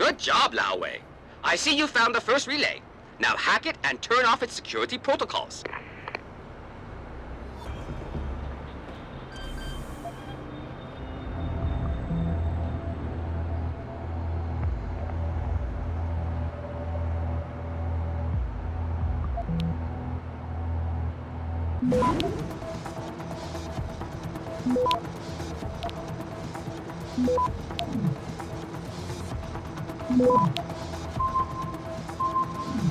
Good job, Lao Wei. I see you found the first relay. Now hack it and turn off its security protocols.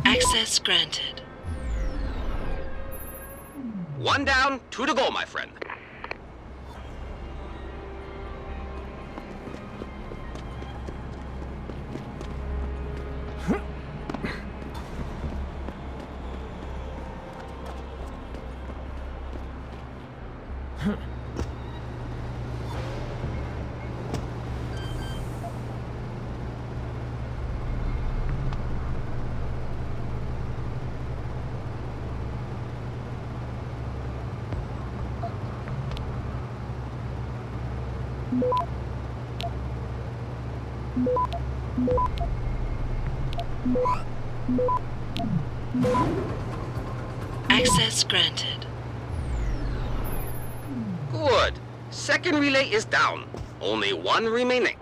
Access granted. One down, two to go, my friend. Access granted. Good. Second relay is down. Only one remaining.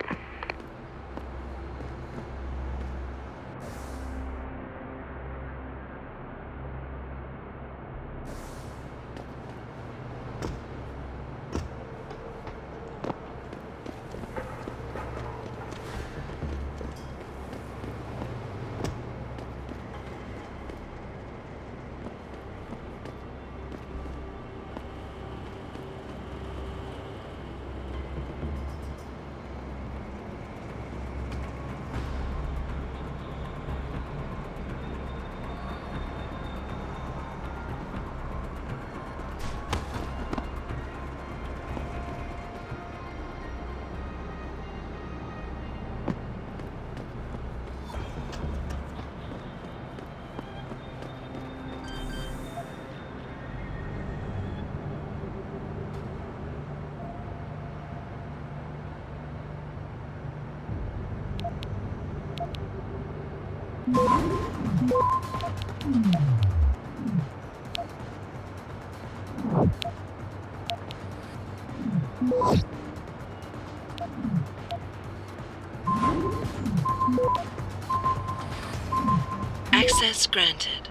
Access granted.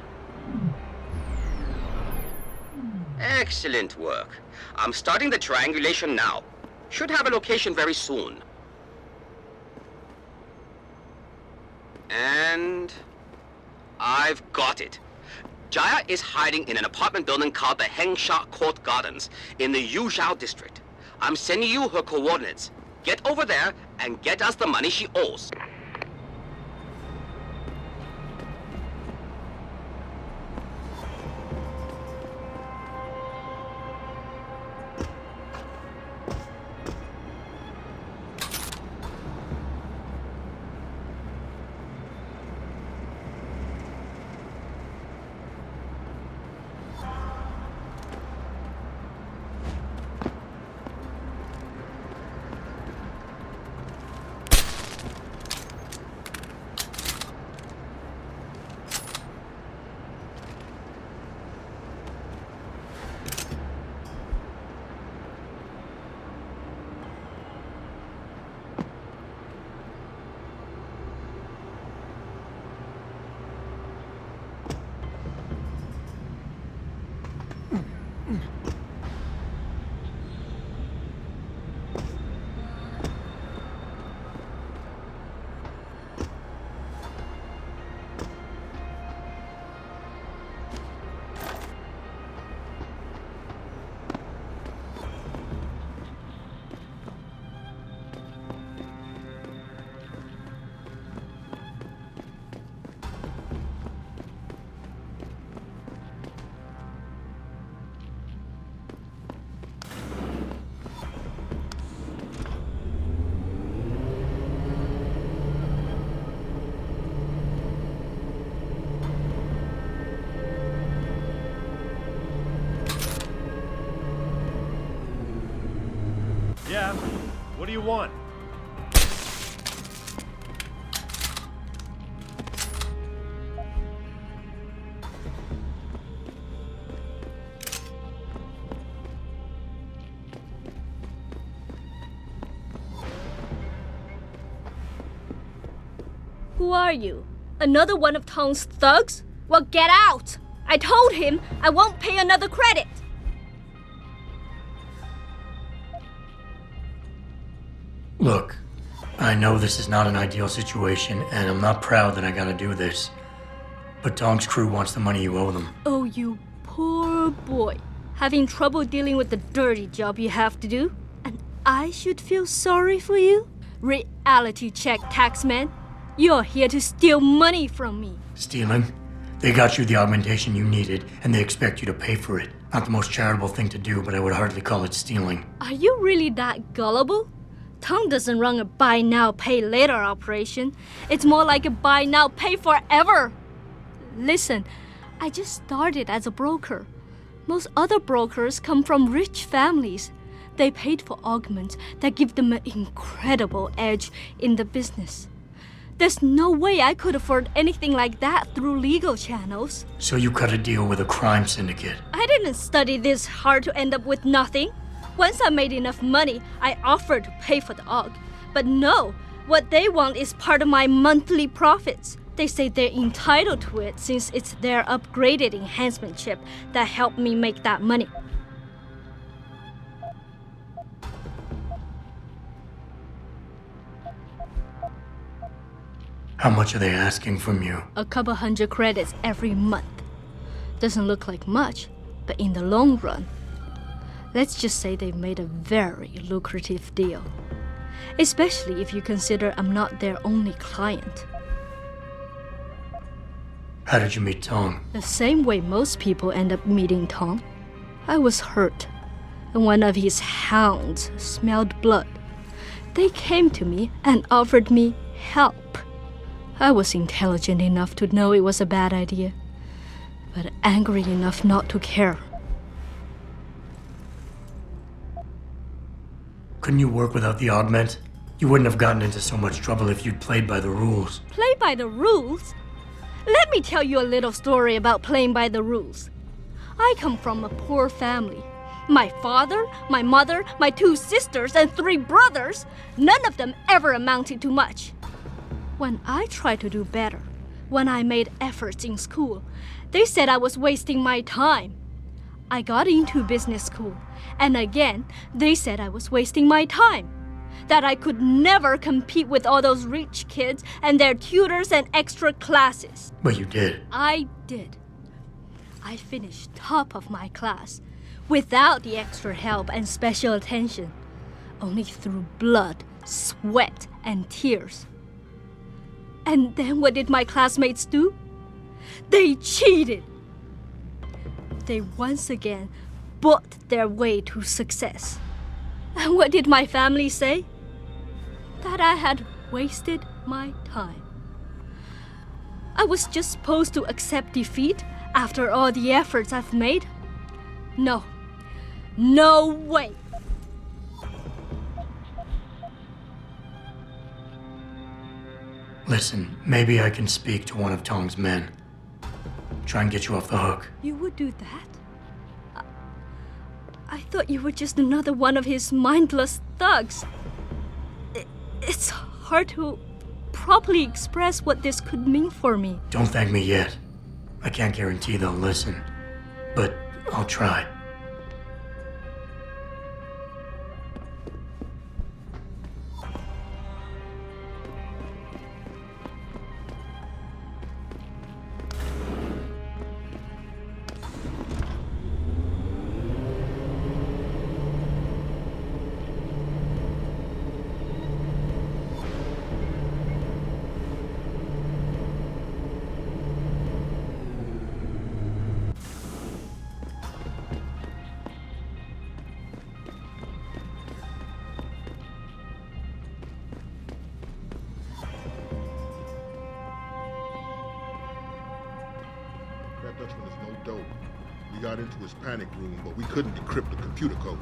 Excellent work. I'm starting the triangulation now. Should have a location very soon. And I've got it. Jaya is hiding in an apartment building called the Hengsha Court Gardens in the Yuzhou district. I'm sending you her coordinates. Get over there and get us the money she owes. Yeah, what do you want? Who are you? Another one of Tong's thugs? Well, get out! I told him I won't pay another credit. Look, I know this is not an ideal situation, and I'm not proud that I gotta do this. But Tong's crew wants the money you owe them. Oh, you poor boy. Having trouble dealing with the dirty job you have to do? And I should feel sorry for you? Reality check, taxman. You're here to steal money from me. Stealing? They got you the augmentation you needed, and they expect you to pay for it. Not the most charitable thing to do, but I would hardly call it stealing. Are you really that gullible? Tong doesn't run a buy now, pay later operation. It's more like a buy now, pay forever. Listen, I just started as a broker. Most other brokers come from rich families. They paid for augments that give them an incredible edge in the business. There's no way I could afford anything like that through legal channels. So you cut a deal with a crime syndicate. I didn't study this hard to end up with nothing. Once I made enough money, I offered to pay for the aug. But no, what they want is part of my monthly profits. They say they're entitled to it since it's their upgraded enhancement chip that helped me make that money. How much are they asking from you? A couple hundred credits every month. Doesn't look like much, but in the long run, let's just say they've made a very lucrative deal. Especially if you consider I'm not their only client. How did you meet Tong? The same way most people end up meeting Tong. I was hurt, and one of his hounds smelled blood. They came to me and offered me help. I was intelligent enough to know it was a bad idea, but angry enough not to care. Couldn't you work without the augment? You wouldn't have gotten into so much trouble if you'd played by the rules. Play by the rules? Let me tell you a little story about playing by the rules. I come from a poor family. My father, my mother, my 2 sisters, and 3 brothers, none of them ever amounted to much. When I tried to do better, when I made efforts in school, they said I was wasting my time. I got into business school, and again, they said I was wasting my time. That I could never compete with all those rich kids and their tutors and extra classes. But you did. I did. I finished top of my class, without the extra help and special attention, only through blood, sweat, and tears. And then what did my classmates do? They cheated. They once again bought their way to success. And what did my family say? That I had wasted my time. I was just supposed to accept defeat after all the efforts I've made? No. No way. Listen, maybe I can speak to one of Tong's men. Try and get you off the hook. You would do that? I thought you were just another one of his mindless thugs. It's hard to properly express what this could mean for me. Don't thank me yet. I can't guarantee they'll listen, but I'll try. That Dutchman is no dope. We got into his panic room, but we couldn't decrypt the computer codes.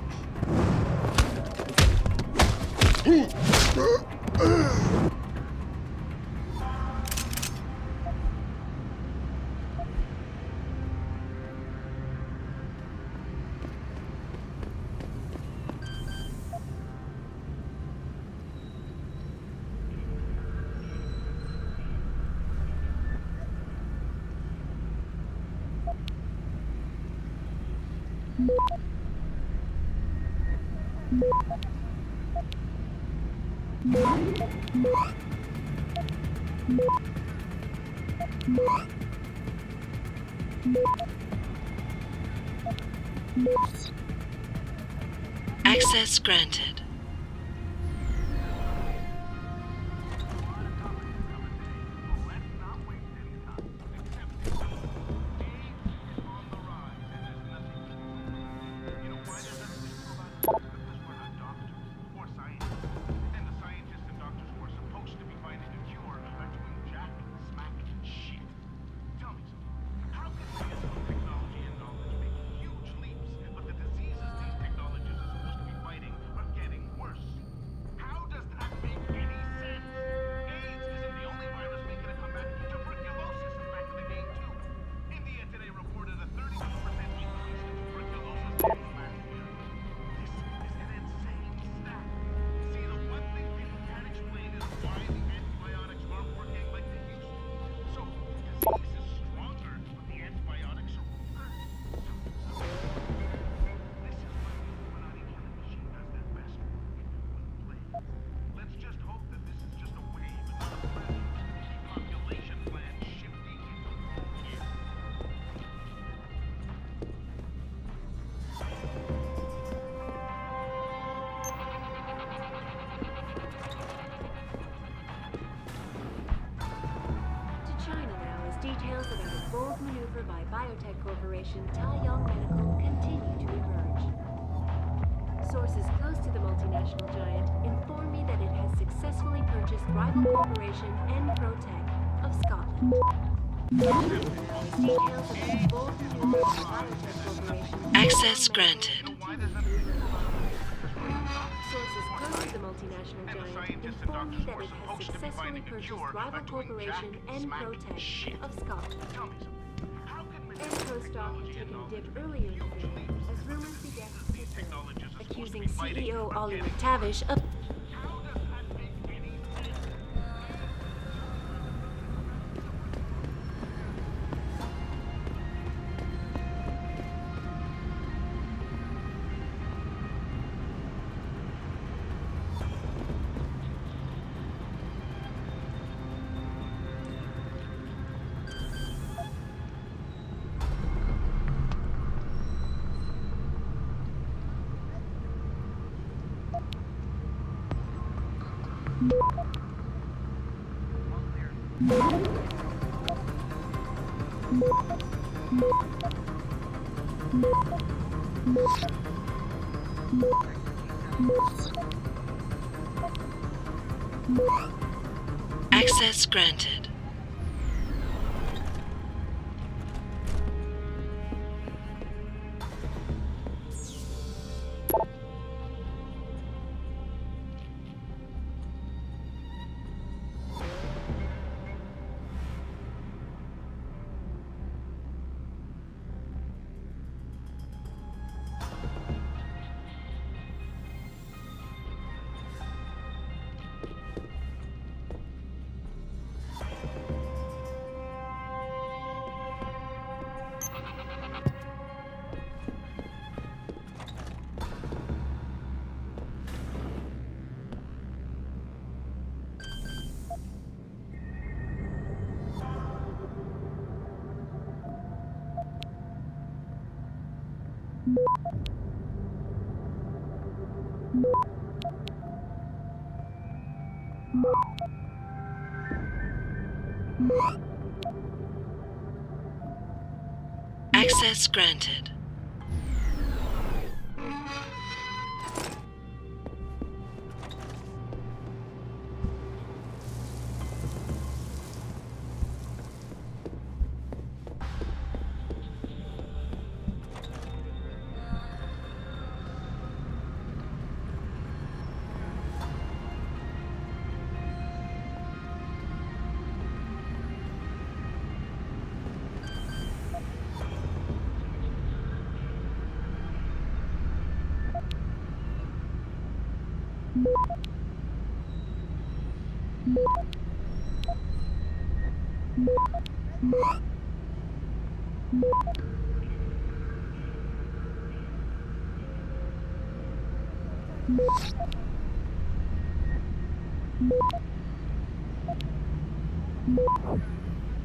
Access granted. Details about a bold maneuver by biotech corporation Taiyong Medical continue to emerge. Sources close to the multinational giant inform me that it has successfully purchased rival corporation Protech of Scotland. Details about a bold maneuver by biotech corporation Access granted. Sources close to the multinational giant inform me that it has successfully purchased rival corporation Protech of Scotland. Enpro stock had taken a dip earlier in the day as rumors began to circulate, accusing CEO Ollie McTavish of Access granted. Access granted.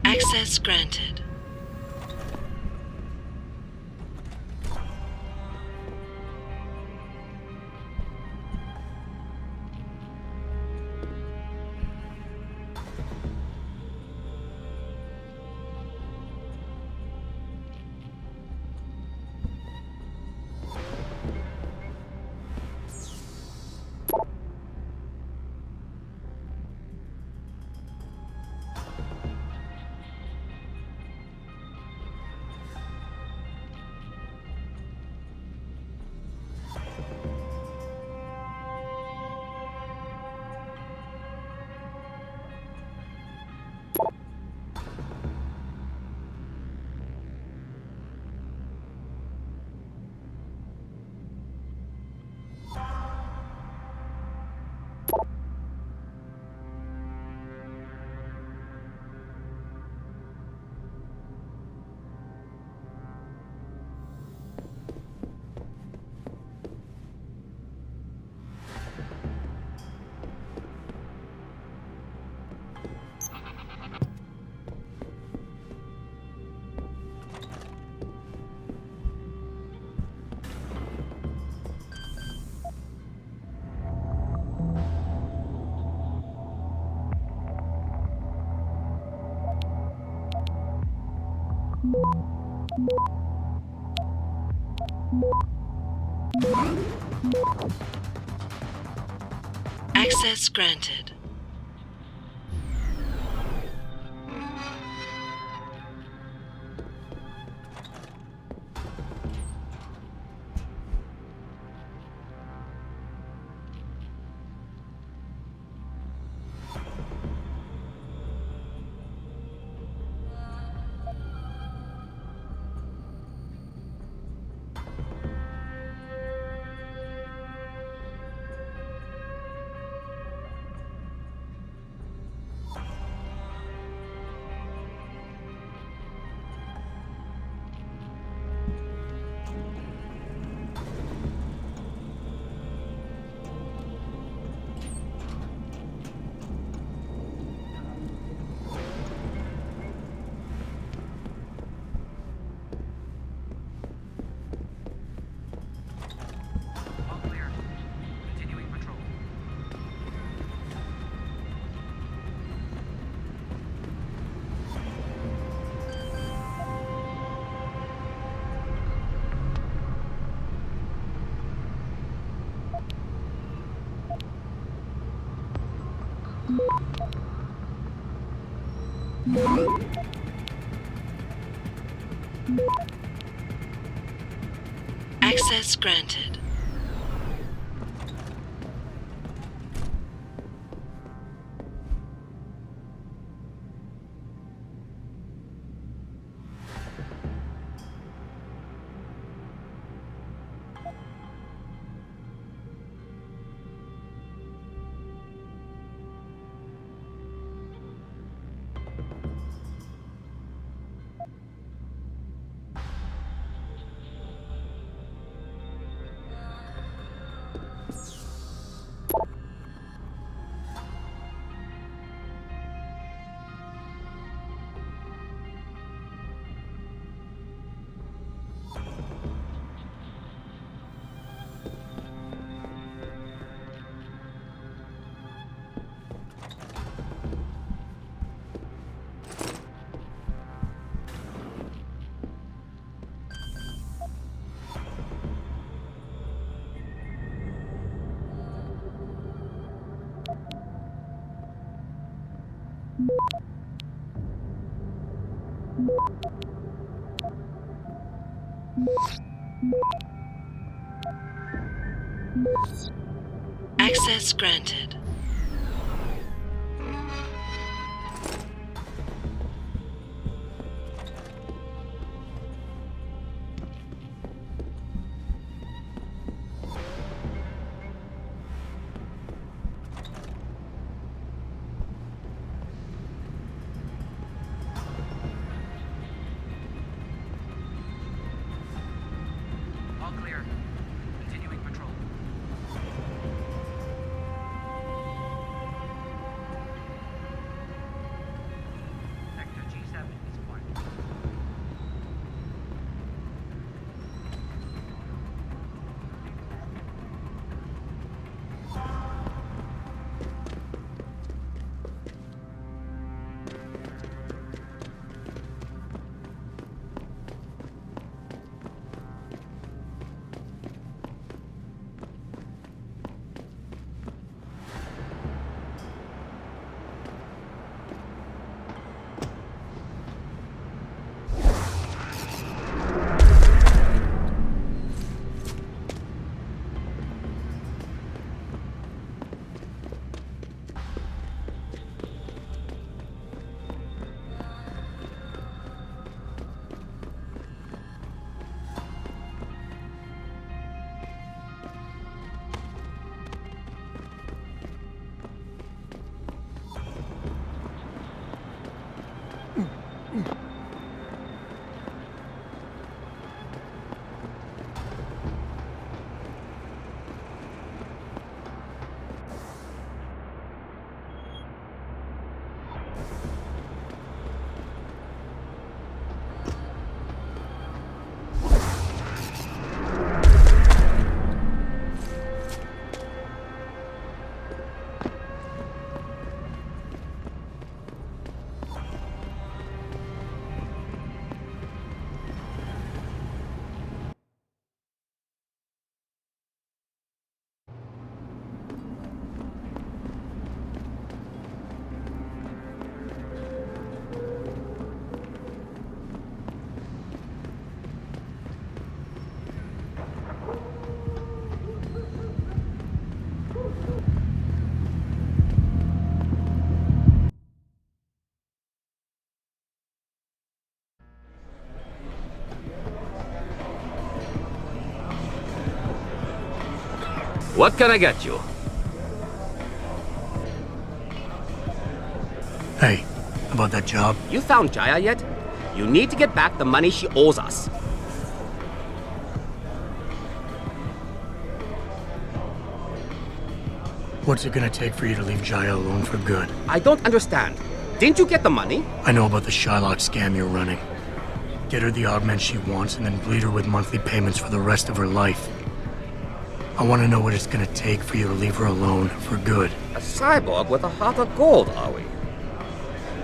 Access granted. Access granted. All clear. Continuing patrol. Access granted. Access granted. All clear. Continuing patrol. What can I get you? Hey, about that job? You found Jaya yet? You need to get back the money she owes us. What's it gonna take for you to leave Jaya alone for good? I don't understand. Didn't you get the money? I know about the Shylock scam you're running. Get her the augment she wants and then bleed her with monthly payments for the rest of her life. I want to know what it's gonna take for you to leave her alone for good. A cyborg with a heart of gold, are we?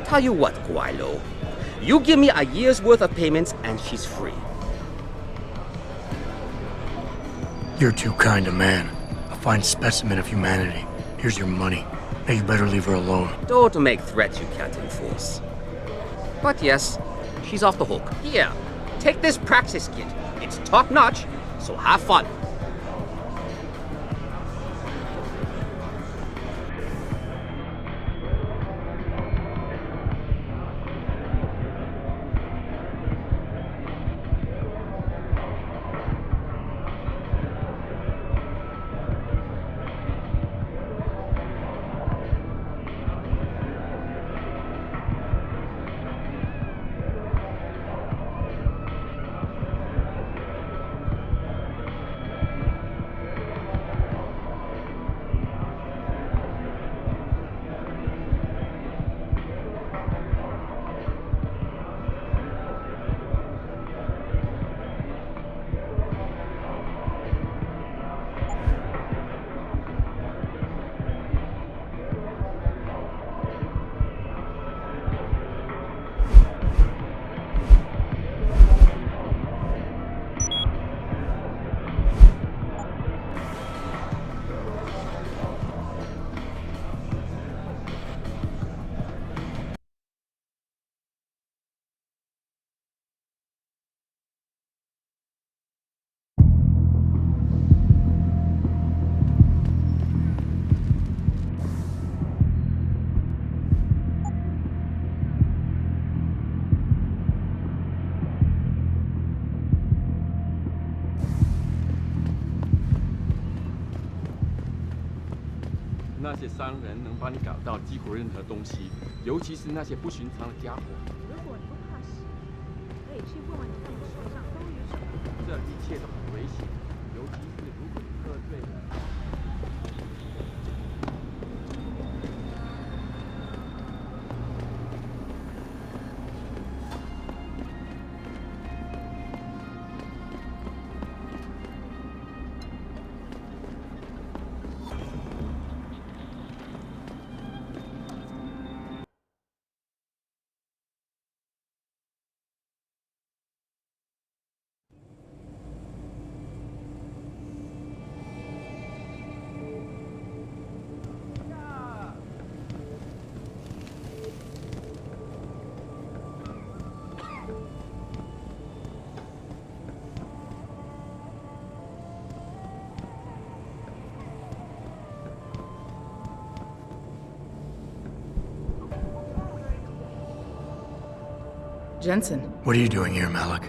Tell you what, Guaylo. You give me a year's worth of payments and she's free. You're too kind a man. A fine specimen of humanity. Here's your money. Now you better leave her alone. Don't make threats you can't enforce. But yes, she's off the hook. Here, take this practice kit. It's top-notch, so have fun.那些商人能帮你搞到几乎任何东西，尤其是那些不寻常的家伙。如果你不怕死，可以去问问他们手上都有什么。这一切都很危险，尤其是如果你喝醉了。Jensen. What are you doing here, Malik?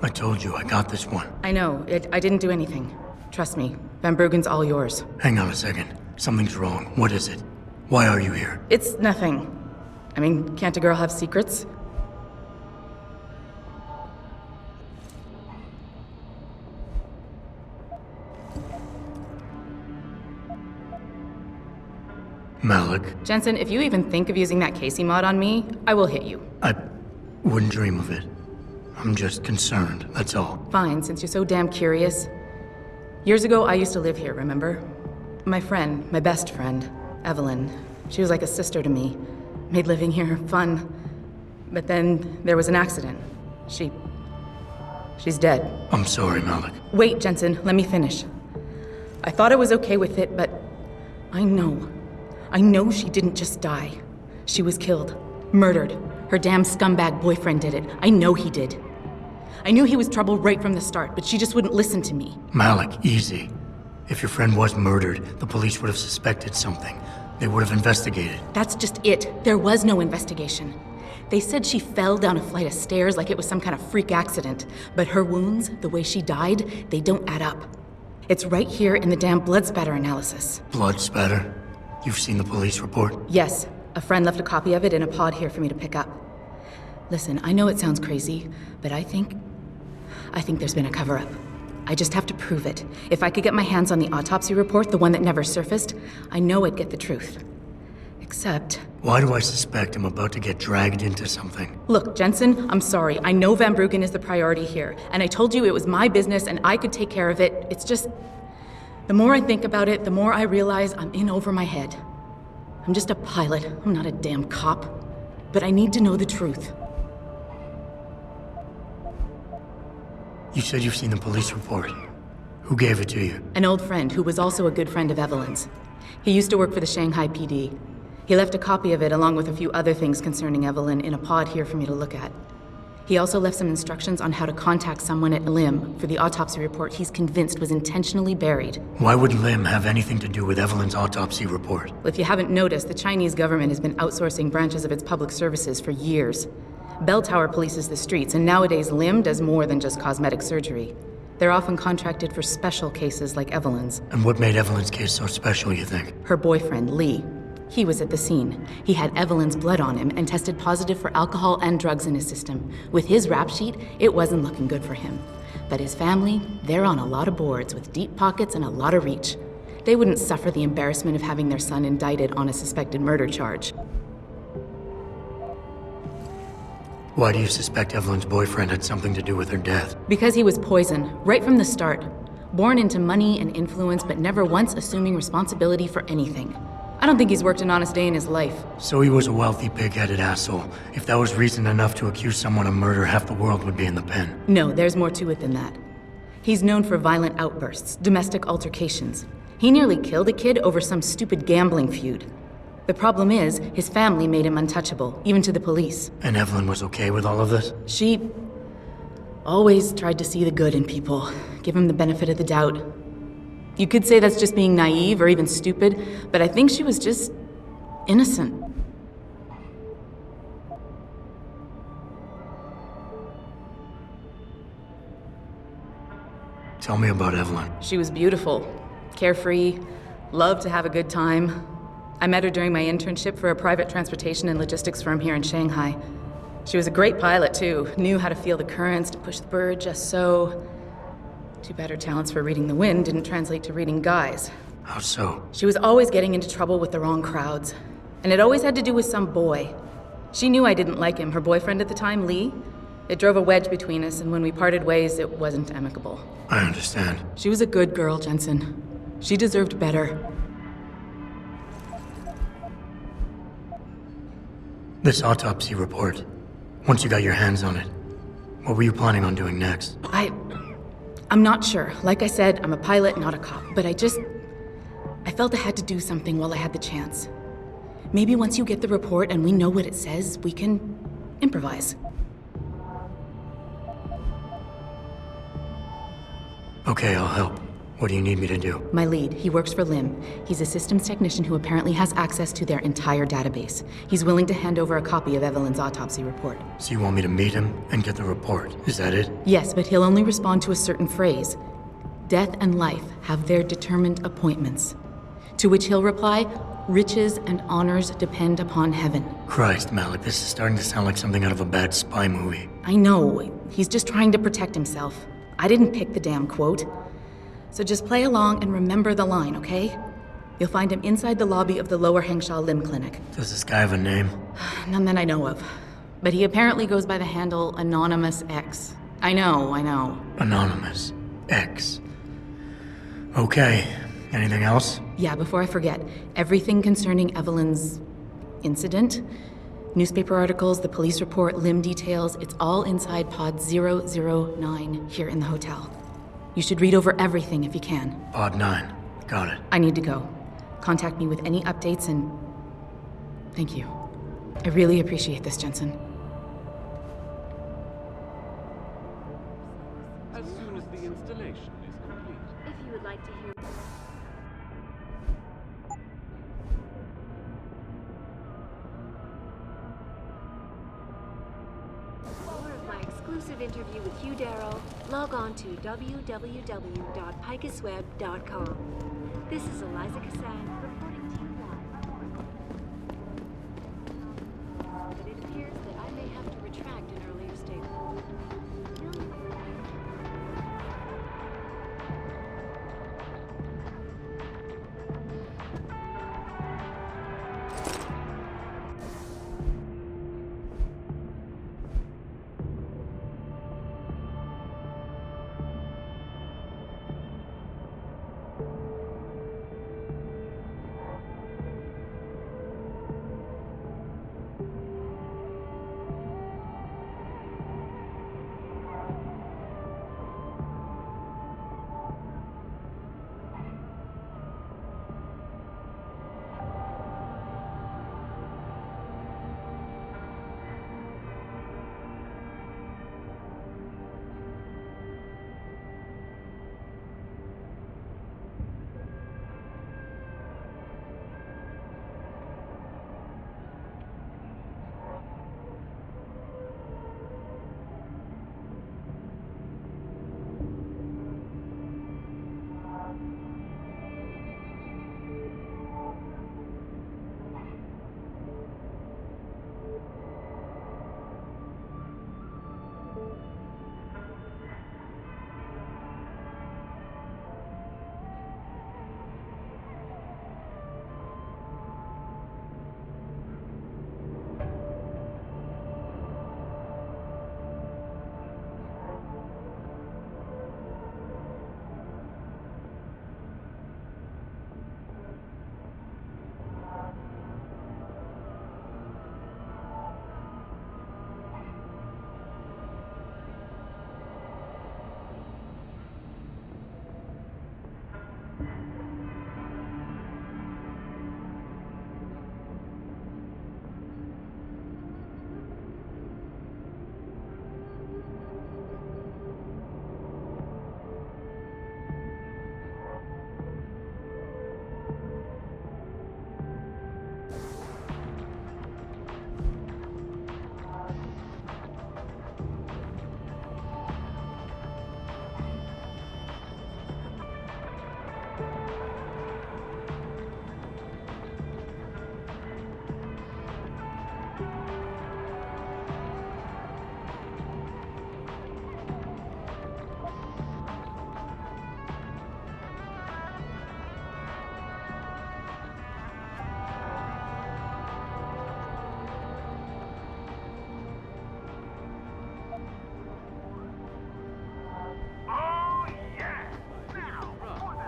I told you, I got this one. I know. I didn't do anything. Trust me. Van Bruggen's all yours. Hang on a second. Something's wrong. What is it? Why are you here? It's nothing. I mean, can't a girl have secrets? Malik, Jensen, if you even think of using that Casey mod on me, I will hit you. I wouldn't dream of it. I'm just concerned, that's all. Fine, since you're so damn curious. Years ago, I used to live here, remember? My friend, my best friend, Evelyn. She was like a sister to me. Made living here fun. But then there was an accident. She's dead. I'm sorry, Malik. Wait, Jensen, let me finish. I thought I was okay with it, but I know she didn't just die. She was killed. Murdered. Her damn scumbag boyfriend did it. I know he did. I knew he was trouble right from the start, but she just wouldn't listen to me. Malik, easy. If your friend was murdered, the police would have suspected something. They would have investigated. That's just it. There was no investigation. They said she fell down a flight of stairs like it was some kind of freak accident. But her wounds, the way she died, they don't add up. It's right here in the damn blood spatter analysis. Blood spatter? You've seen the police report? Yes, a friend left a copy of it in a pod here for me to pick up. Listen, I know it sounds crazy, but I think there's been a cover-up. I just have to prove it. If I could get my hands on the autopsy report, the one that never surfaced, I know I'd get the truth. Except... Why do I suspect I'm about to get dragged into something? Look, Jensen, I'm sorry. I know Van Bruggen is the priority here, and I told you it was my business and I could take care of it. It's just... The more I think about it, the more I realize I'm in over my head. I'm just a pilot. I'm not a damn cop. But I need to know the truth. You said you've seen the police report. Who gave it to you? An old friend who was also a good friend of Evelyn's. He used to work for the Shanghai PD. He left a copy of it along with a few other things concerning Evelyn in a pod here for me to look at. He also left some instructions on how to contact someone at LIM for the autopsy report he's convinced was intentionally buried. Why would LIM have anything to do with Evelyn's autopsy report? Well, if you haven't noticed, the Chinese government has been outsourcing branches of its public services for years. Bell Tower polices the streets, and nowadays LIM does more than just cosmetic surgery. They're often contracted for special cases like Evelyn's. And what made Evelyn's case so special, you think? Her boyfriend, Lee. He was at the scene. He had Evelyn's blood on him and tested positive for alcohol and drugs in his system. With his rap sheet, it wasn't looking good for him. But his family, they're on a lot of boards with deep pockets and a lot of reach. They wouldn't suffer the embarrassment of having their son indicted on a suspected murder charge. Why do you suspect Evelyn's boyfriend had something to do with her death? Because he was poisoned, right from the start. Born into money and influence, but never once assuming responsibility for anything. I don't think he's worked an honest day in his life. So he was a wealthy, pig-headed asshole. If that was reason enough to accuse someone of murder, half the world would be in the pen. No, there's more to it than that. He's known for violent outbursts, domestic altercations. He nearly killed a kid over some stupid gambling feud. The problem is, his family made him untouchable, even to the police. And Evelyn was okay with all of this? She always tried to see the good in people, give him the benefit of the doubt. You could say that's just being naive or even stupid, but I think she was just innocent. Tell me about Evelyn. She was beautiful, carefree, loved to have a good time. I met her during my internship for a private transportation and logistics firm here in Shanghai. She was a great pilot, too. Knew how to feel the currents, to push the bird just so. Too bad her talents for reading the wind didn't translate to reading guys. How so? She was always getting into trouble with the wrong crowds. And it always had to do with some boy. She knew I didn't like him. Her boyfriend at the time, Lee. It drove a wedge between us, and when we parted ways, it wasn't amicable. I understand. She was a good girl, Jensen. She deserved better. This autopsy report, once you got your hands on it, what were you planning on doing next? I'm not sure. Like I said, I'm a pilot, not a cop. But I felt I had to do something while I had the chance. Maybe once you get the report and we know what it says, we can improvise. Okay, I'll help. What do you need me to do? My lead, he works for LIM. He's a systems technician who apparently has access to their entire database. He's willing to hand over a copy of Evelyn's autopsy report. So you want me to meet him and get the report? Is that it? Yes, but he'll only respond to a certain phrase. Death and life have their determined appointments. To which he'll reply, riches and honors depend upon heaven. Christ, Malik, this is starting to sound like something out of a bad spy movie. I know. He's just trying to protect himself. I didn't pick the damn quote. So just play along and remember the line, okay? You'll find him inside the lobby of the Lower Hengsha Limb Clinic. Does this guy have a name? None that I know of. But he apparently goes by the handle Anonymous X. I know. Anonymous X. Okay. Anything else? Yeah, before I forget, everything concerning Evelyn's incident, newspaper articles, the police report, limb details, it's all inside pod 009 here in the hotel. You should read over everything if you can. Pod 9. Got it. I need to go. Contact me with any updates and... Thank you. I really appreciate this, Jensen. As soon as the installation is complete. If you would like to hear more of my exclusive exclusive interview with Hugh Darrow, log on to www.picusweb.com. This is Eliza Cassan reporting to you live. But it appears that I may have to retract an earlier statement.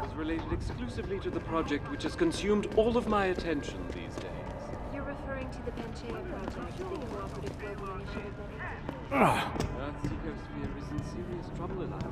Was related exclusively to the project which has consumed all of my attention these days. You're referring to the Panchaea project, the cooperative global initiative that Earth's ecosphere is in serious trouble, Eliza.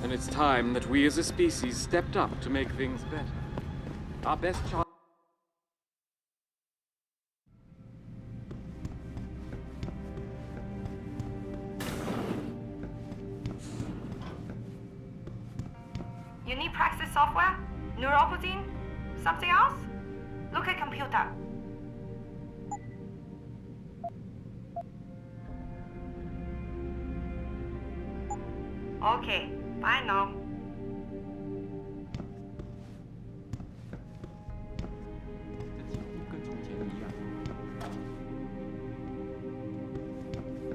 And it's time that we as a species stepped up to make things better. Our best chance. You need Praxis software? Neuroprotein? Something else? Look at computer. Okay, bye now. 这几乎跟从前一样。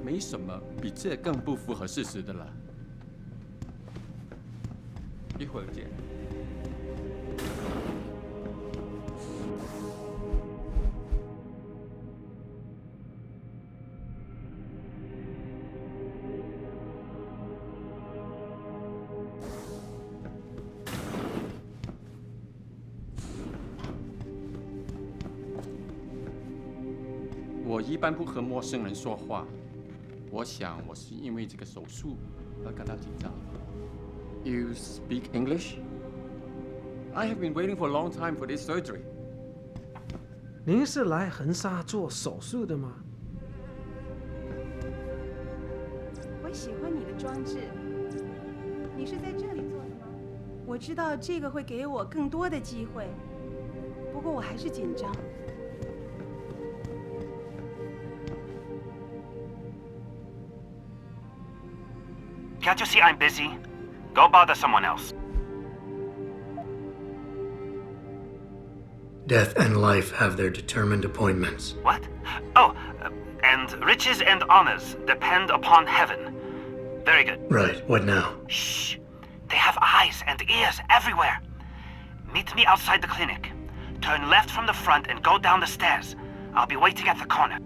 没什么比这更不符合事实的了。一会儿见。我一般不和陌生人说话，我想我是因为这个手术而感到紧张。You speak English? I have been waiting for a long time for this surgery. 您是来横沙做手术的吗？我喜欢你的装置。你是在这里做的吗？我知道这个会给我更多的机会，不过我还是紧张。Can't you see I'm busy? Go bother someone else. Death and life have their determined appointments. What? Oh, and riches and honors depend upon heaven. Very good. Right, what now? Shh. They have eyes and ears everywhere. Meet me outside the clinic. Turn left from the front and go down the stairs. I'll be waiting at the corner.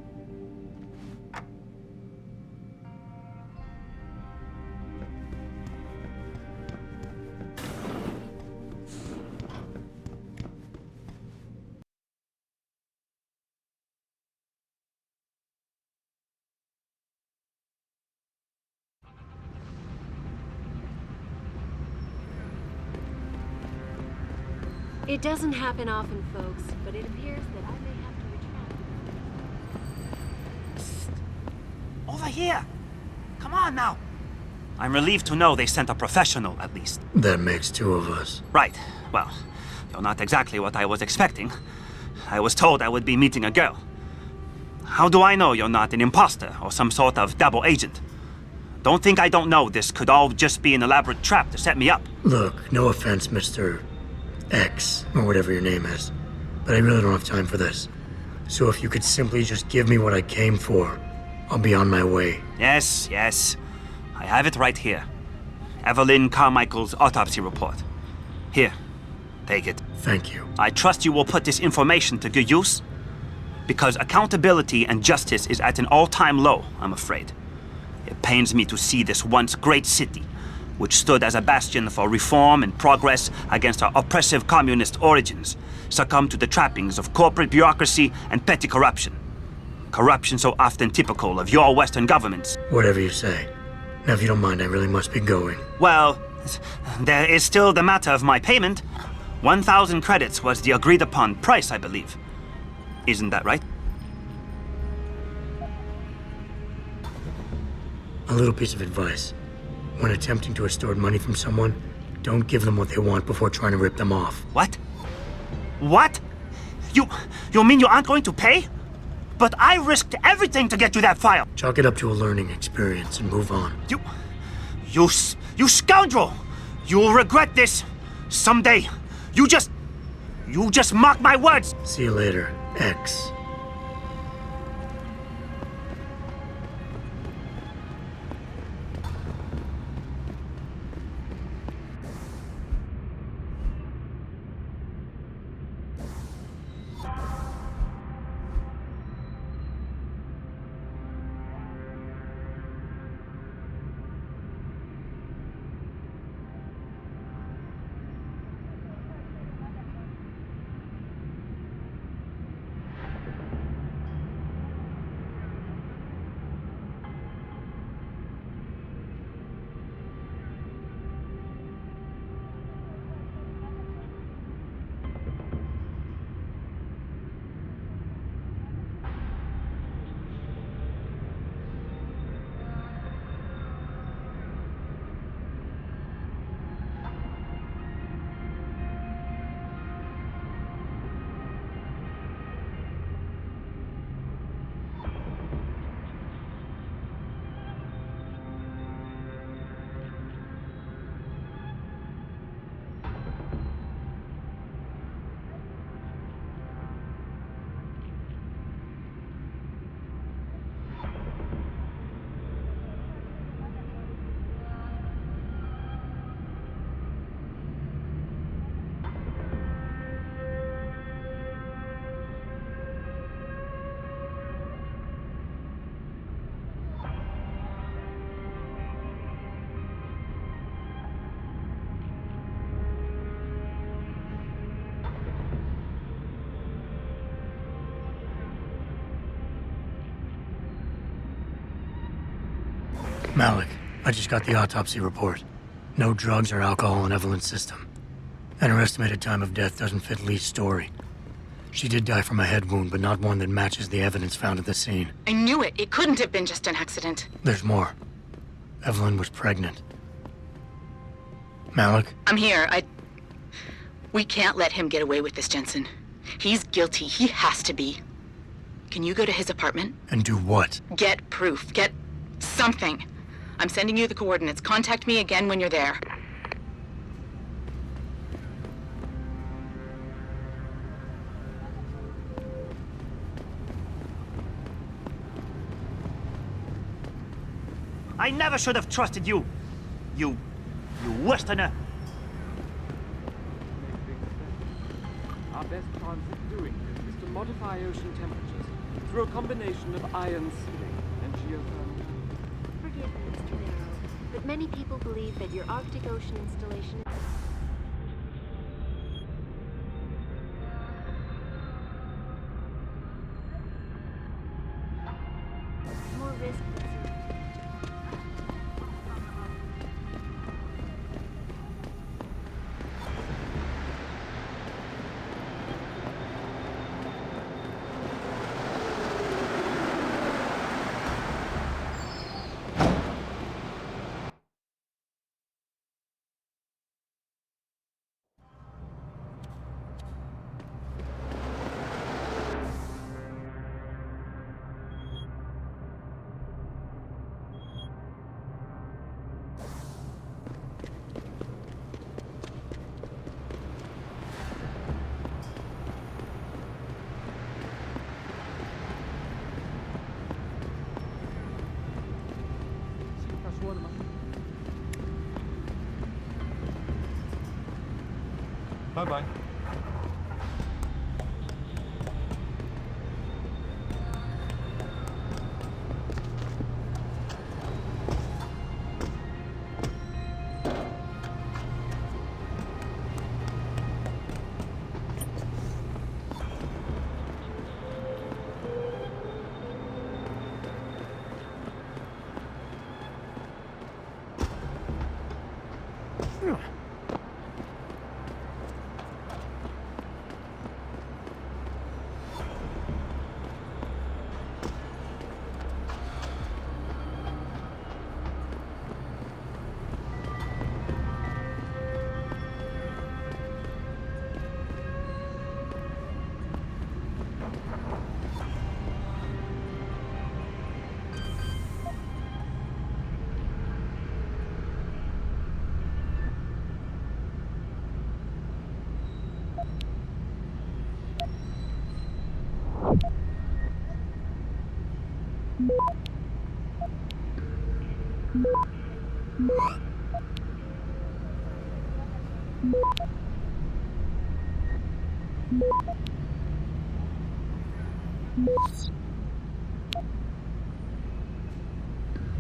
It doesn't happen often, folks, but it appears that I may have to retract. Over here! Come on now! I'm relieved to know they sent a professional, at least. That makes two of us. Right. Well, you're not exactly what I was expecting. I was told I would be meeting a girl. How do I know you're not an imposter or some sort of double agent? Don't think I don't know this could all just be an elaborate trap to set me up. Look, no offense, Mr. X, or whatever your name is, but I really don't have time for this. So if you could simply just give me what I came for, I'll be on my way. Yes, yes. I have it right here. Evelyn Carmichael's autopsy report. Here, take it. Thank you. I trust you will put this information to good use, because accountability and justice is at an all-time low, I'm afraid. It pains me to see this once great city, which stood as a bastion for reform and progress against our oppressive communist origins, succumb to the trappings of corporate bureaucracy and petty corruption. Corruption so often typical of your Western governments. Whatever you say. Now, if you don't mind, I really must be going. Well, there is still the matter of my payment. 1,000 credits was the agreed-upon price, I believe. Isn't that right? A little piece of advice. When attempting to extort money from someone, don't give them what they want before trying to rip them off. What? What? You mean you aren't going to pay? But I risked everything to get you that file. Chalk it up to a learning experience and move on. You scoundrel! You'll regret this someday. You just mock my words. See you later, X. Malik, I just got the autopsy report. No drugs or alcohol in Evelyn's system. And her estimated time of death doesn't fit Lee's story. She did die from a head wound, but not one that matches the evidence found at the scene. I knew it. It couldn't have been just an accident. There's more. Evelyn was pregnant. Malik? I'm here. We can't let him get away with this, Jensen. He's guilty. He has to be. Can you go to his apartment? And do what? Get proof. Get something. I'm sending you the coordinates. Contact me again when you're there. I never should have trusted you. You Westerner. Our best chance of doing this is to modify ocean temperatures through a combination of ion sealing and geothermal. Forgive me, Mr. Darrow, but many people believe that your Arctic Ocean installation is more risk than Bye-bye.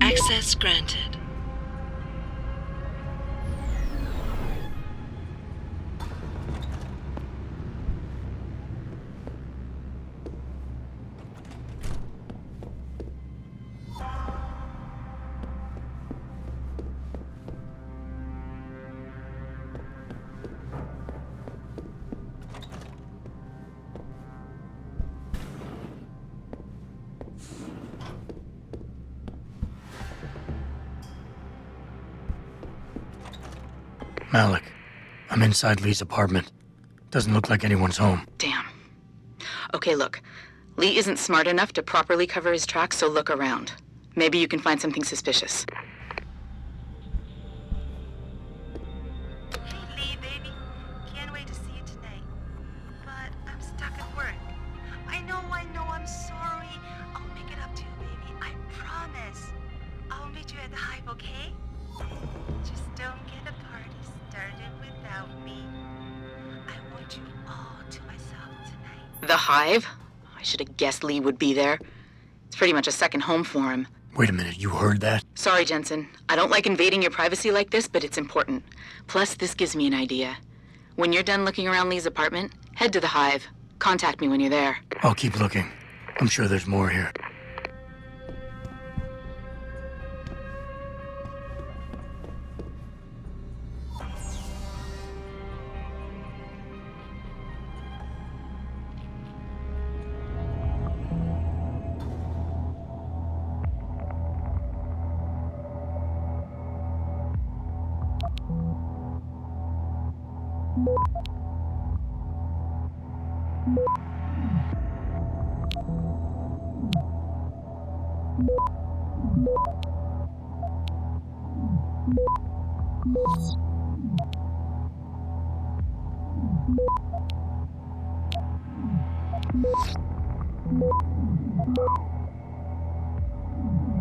Access granted. Malik, I'm inside Lee's apartment. Doesn't look like anyone's home. Damn. Okay, look. Lee isn't smart enough to properly cover his tracks, so look around. Maybe you can find something suspicious. Hey, Lee, baby. Can't wait to see you tonight. But I'm stuck at work. I know, I'm sorry. I'll make it up to you, baby. I promise. I'll meet you at the Hive, okay? Just don't get the party started without me. I want you all to myself tonight. The Hive? I should have guessed Lee would be there. It's pretty much a second home for him. Wait a minute, you heard that? Sorry, Jensen. I don't like invading your privacy like this, but it's important. Plus, this gives me an idea. When you're done looking around Lee's apartment, head to the Hive. Contact me when you're there. I'll keep looking. I'm sure there's more here.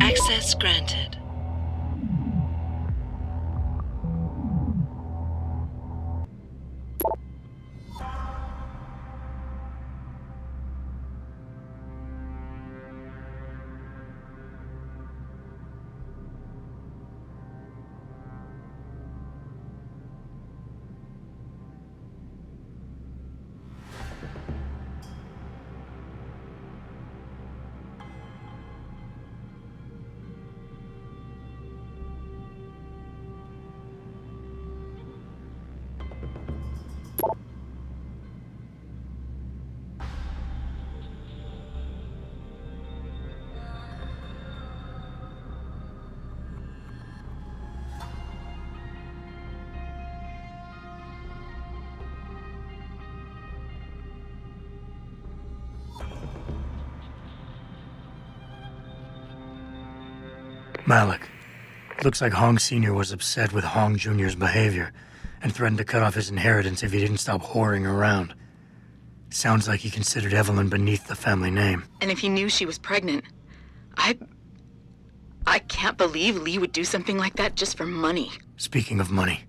Access granted. Malik. Looks like Hong Sr. was upset with Hong Jr.'s behavior and threatened to cut off his inheritance if he didn't stop whoring around. Sounds like he considered Evelyn beneath the family name. And if he knew she was pregnant, I can't believe Lee would do something like that just for money. Speaking of money,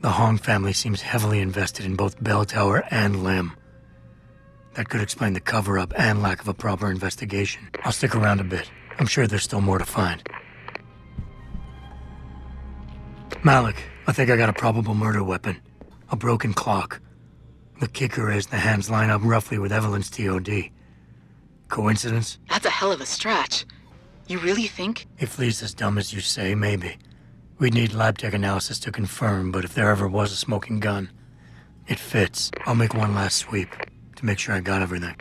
the Hong family seems heavily invested in both Bell Tower and Lim. That could explain the cover-up and lack of a proper investigation. I'll stick around a bit. I'm sure there's still more to find. Malik, I think I got a probable murder weapon. A broken clock. The kicker is the hands line up roughly with Evelyn's TOD. Coincidence? That's a hell of a stretch. You really think? If Lee's as dumb as you say, maybe. We'd need lab tech analysis to confirm, but if there ever was a smoking gun, it fits. I'll make one last sweep to make sure I got everything.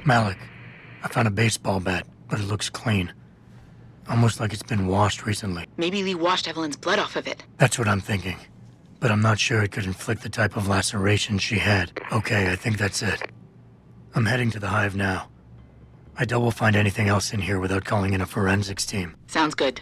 Malik, I found a baseball bat, but it looks clean. Almost like it's been washed recently. Maybe Lee washed Evelyn's blood off of it. That's what I'm thinking. But I'm not sure it could inflict the type of laceration she had. Okay, I think that's it. I'm heading to the hive now. I doubt we'll find anything else in here without calling in a forensics team. Sounds good.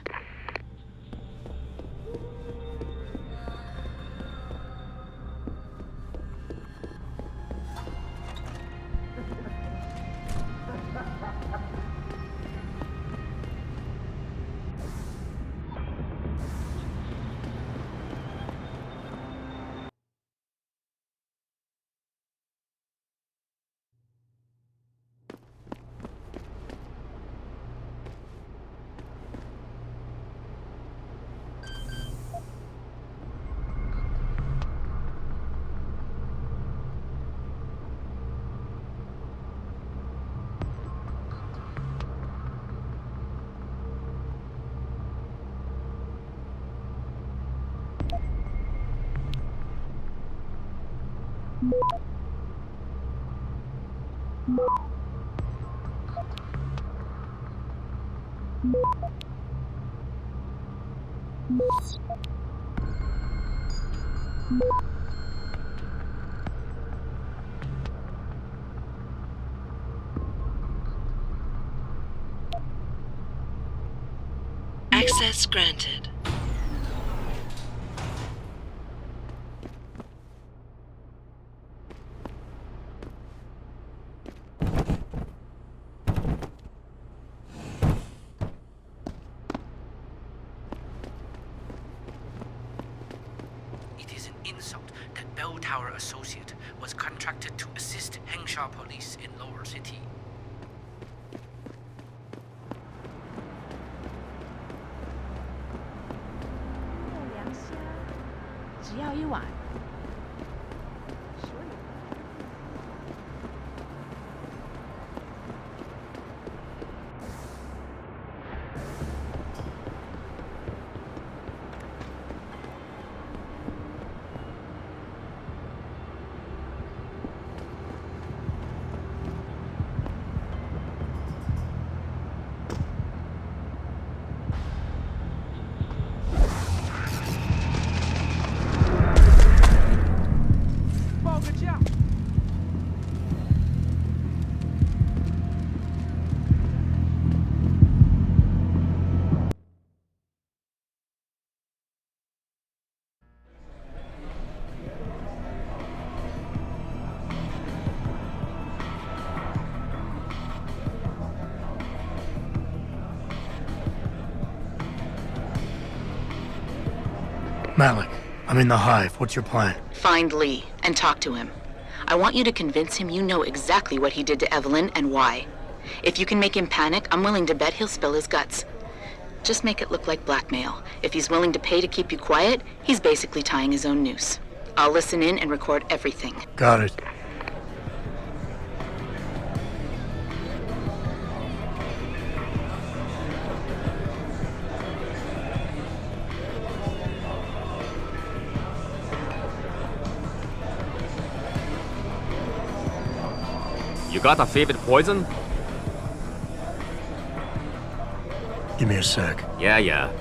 Access granted. It is an insult that Bell Tower Associate was contracted to assist Hengsha police in Lower City. 到一晚。报个价。Malik, I'm in the hive. What's your plan? Find Lee and talk to him. I want you to convince him you know exactly what he did to Evelyn and why. If you can make him panic, I'm willing to bet he'll spill his guts. Just make it look like blackmail. If he's willing to pay to keep you quiet, he's basically tying his own noose. I'll listen in and record everything. Got it. You got a favorite poison? Give me a sec. Yeah.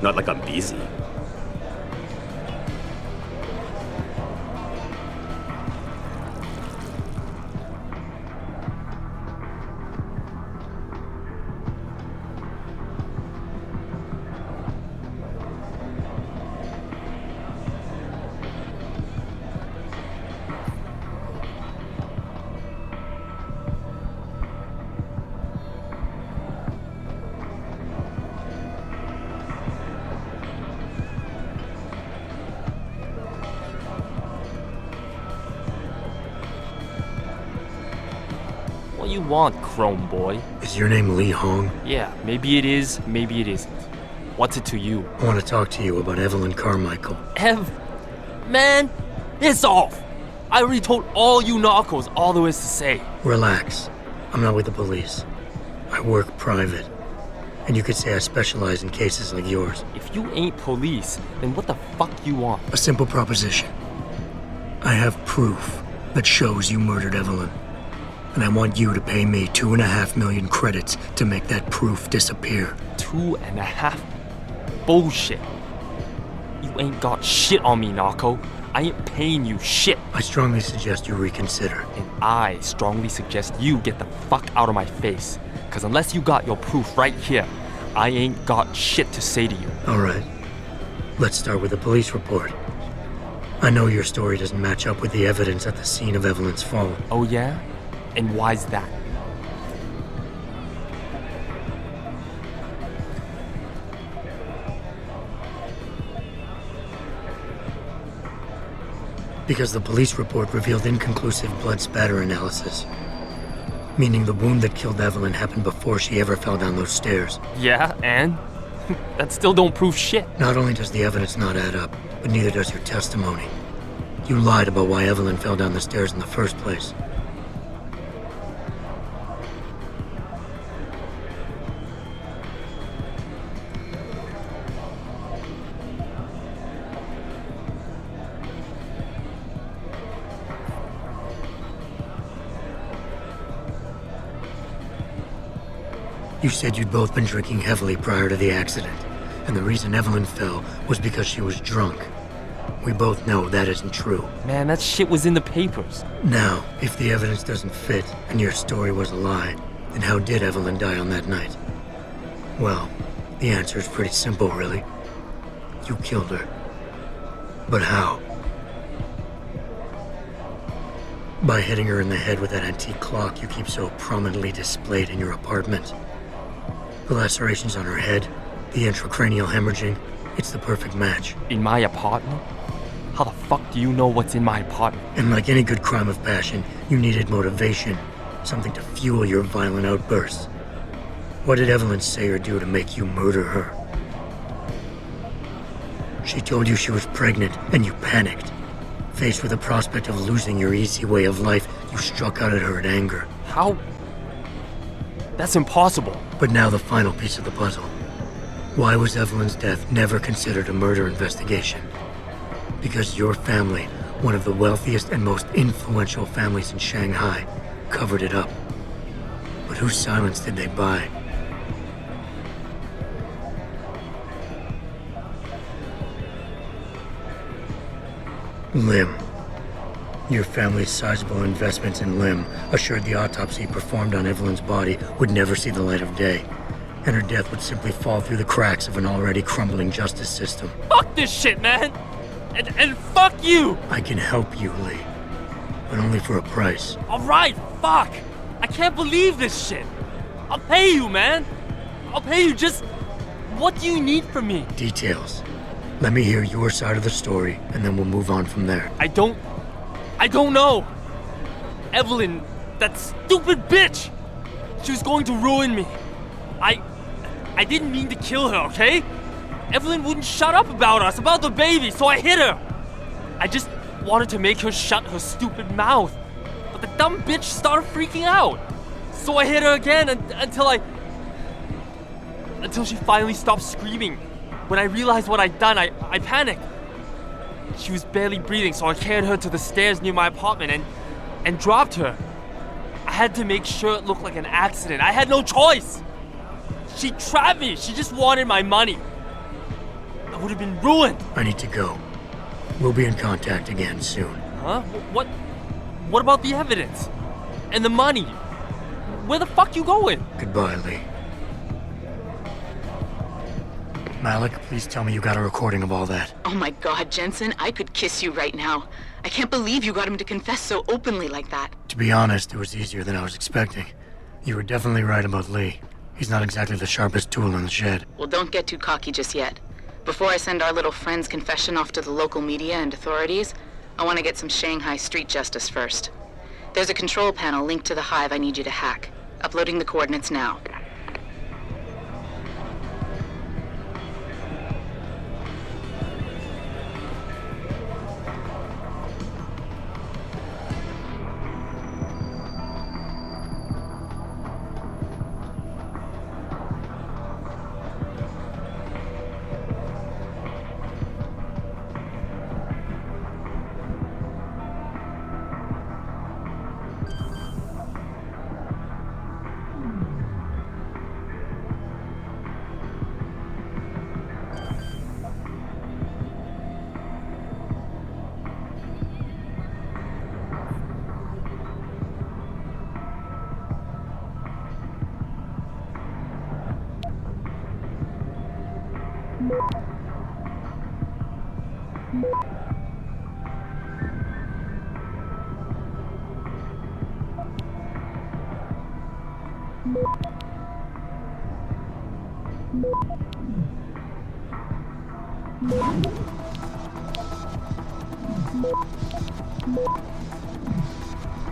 Not like I'm busy. What you want, Chrome Boy? Is your name Lee Hong? Yeah, maybe it is, maybe it isn't. What's it to you? I want to talk to you about Evelyn Carmichael. Man, it's off! I already told all you narcos all there is to say. Relax. I'm not with the police. I work private. And you could say I specialize in cases like yours. If you ain't police, then what the fuck you want? A simple proposition. I have proof that shows you murdered Evelyn. And I want you to pay me 2.5 million credits to make that proof disappear. 2.5? Bullshit. You ain't got shit on me, narco. I ain't paying you shit. I strongly suggest you reconsider. And I strongly suggest you get the fuck out of my face. Cause unless you got your proof right here, I ain't got shit to say to you. Alright. Let's start with the police report. I know your story doesn't match up with the evidence at the scene of Evelyn's fall. Oh yeah? And why's that? Because the police report revealed inconclusive blood spatter analysis. Meaning the wound that killed Evelyn happened before she ever fell down those stairs. Yeah, and? That still don't prove shit. Not only does the evidence not add up, but neither does your testimony. You lied about why Evelyn fell down the stairs in the first place. You said you'd both been drinking heavily prior to the accident, and the reason Evelyn fell was because she was drunk. We both know that isn't true. Man, that shit was in the papers. Now, if the evidence doesn't fit and your story was a lie, then how did Evelyn die on that night? Well, the answer is pretty simple, really. You killed her. But how? By hitting her in the head with that antique clock you keep so prominently displayed in your apartment. The lacerations on her head, the intracranial hemorrhaging, it's the perfect match. In my apartment? How the fuck do you know what's in my apartment? And like any good crime of passion, you needed motivation, something to fuel your violent outbursts. What did Evelyn say or do to make you murder her? She told you she was pregnant, and you panicked. Faced with the prospect of losing your easy way of life, you struck out at her in anger. How? That's impossible. But now the final piece of the puzzle. Why was Evelyn's death never considered a murder investigation? Because your family, one of the wealthiest and most influential families in Shanghai, covered it up. But whose silence did they buy? Lim. Your family's sizable investments in Lim assured the autopsy performed on Evelyn's body would never see the light of day, and her death would simply fall through the cracks of an already crumbling justice system. Fuck this shit, man! And fuck you! I can help you, Lee, but only for a price. Alright, fuck! I can't believe this shit! I'll pay you, man! I'll pay you, just... What do you need from me? Details. Let me hear your side of the story, and then we'll move on from there. I don't know. Evelyn, that stupid bitch! She was going to ruin me. I didn't mean to kill her, okay? Evelyn wouldn't shut up about us, about the baby, so I hit her. I just wanted to make her shut her stupid mouth. But the dumb bitch started freaking out. So I hit her again until she finally stopped screaming. When I realized what I'd done, I panicked. She was barely breathing, so I carried her to the stairs near my apartment and dropped her. I had to make sure it looked like an accident. I had no choice. She trapped me. She just wanted my money. I would have been ruined. I need to go. We'll be in contact again soon. Huh? What about the evidence? And the money? Where the fuck you going? Goodbye, Lee. Malik, please tell me you got a recording of all that. Oh my god, Jensen, I could kiss you right now. I can't believe you got him to confess so openly like that. To be honest, it was easier than I was expecting. You were definitely right about Lee. He's not exactly the sharpest tool in the shed. Well, don't get too cocky just yet. Before I send our little friend's confession off to the local media and authorities, I want to get some Shanghai street justice first. There's a control panel linked to the hive I need you to hack. Uploading the coordinates now.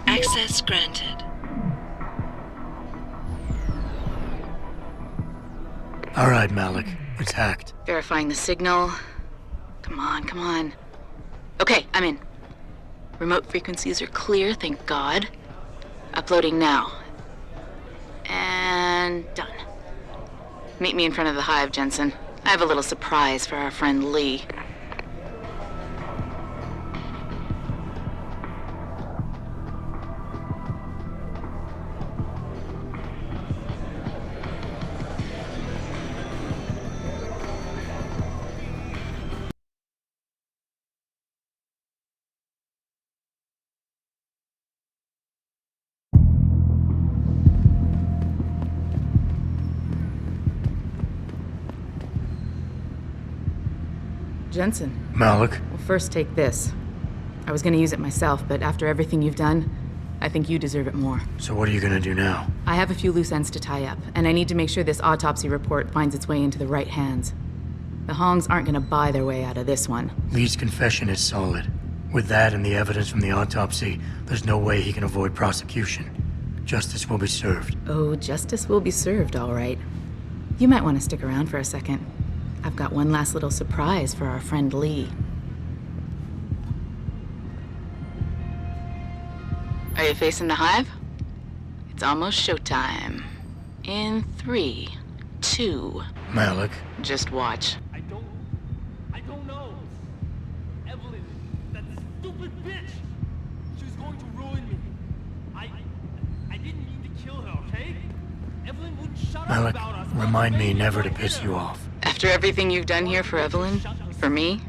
Access granted. All right, Malik. It's hacked. Verifying the signal. Come on, come on. Okay, I'm in. Remote frequencies are clear, thank God. Uploading now. And done. Meet me in front of the hive, Jensen. I have a little surprise for our friend Lee. Jensen. Malik? Well, first take this. I was gonna use it myself, but after everything you've done, I think you deserve it more. So what are you gonna do now? I have a few loose ends to tie up, and I need to make sure this autopsy report finds its way into the right hands. The Hongs aren't gonna buy their way out of this one. Lee's confession is solid. With that and the evidence from the autopsy, there's no way he can avoid prosecution. Justice will be served. Oh, justice will be served, all right. You might want to stick around for a second. I've got one last little surprise for our friend Lee. Are you facing the hive? It's almost showtime. In 3, 2... Malik. Just watch. I don't know. Evelyn, that stupid bitch! She was going to ruin me. I didn't mean to kill her, okay? Evelyn wouldn't shut up Malik, about us. remind me never to piss you off. After everything you've done here for Evelyn, for me,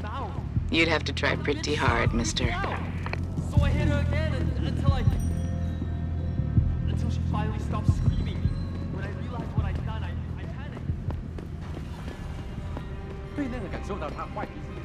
you'd have to try pretty hard, mister. So I hit her again until she finally stopped screaming. When I realized what I'd done, I panicked. 对那个感受到他坏脾气